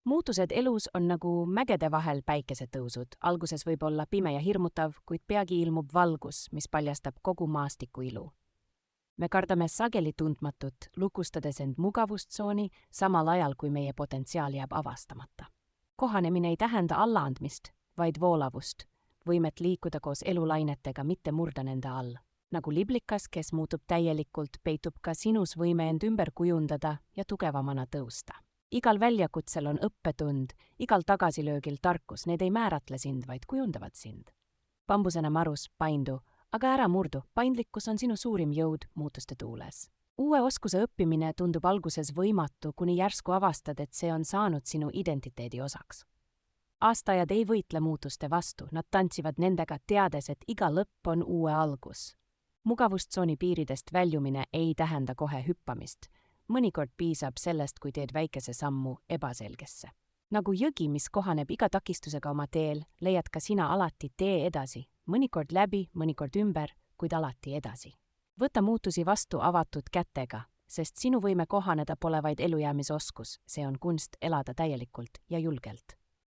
Muutused elus on nagu mägede vahel päikesetõusud. Alguses võib olla pime ja hirmutav, kuid peagi ilmub valgus, mis paljastab kogu maastiku ilu. Me kardame sageli tundmatut, lukustades end mugavustsooni, samal ajal kui meie potentsiaal jääb avastamata. Kohanemine ei tähenda allaandmist, vaid voolavust, võimet liikuda koos elulainetega, mitte murda nende all. Nagu liblikas, kes muutub täielikult, peitub ka sinus võime end ümber kujundada ja tugevamana tõusta. Igal väljakutsel on õppetund, igal tagasilöögil tarkus, need ei määratle sind, vaid kujundavad sind. Bambusena marus, paindu, aga ära murdu, paindlikkus on sinu suurim jõud muutuste tuules. Uue oskuse õppimine tundub alguses võimatu, kuni järsku avastad, et see on saanud sinu identiteedi osaks. Aastaajad ei võitle muutuste vastu, nad tantsivad nendega, teades, et iga lõpp on uue algus. Mugavustsooni piiridest väljumine ei tähenda kohe hüppamist. Mõnikord piisab sellest, kui teed väikese sammu ebaselgesse. Nagu jõgi, mis kohaneb iga takistusega oma teel, leiad ka sina alati tee edasi, mõnikord läbi, mõnikord ümber, kuid alati edasi. Võta muutusi vastu avatud kätega, sest sinu võime kohaneda pole vaid ellujäämisoskus, see on kunst elada täielikult ja julgelt.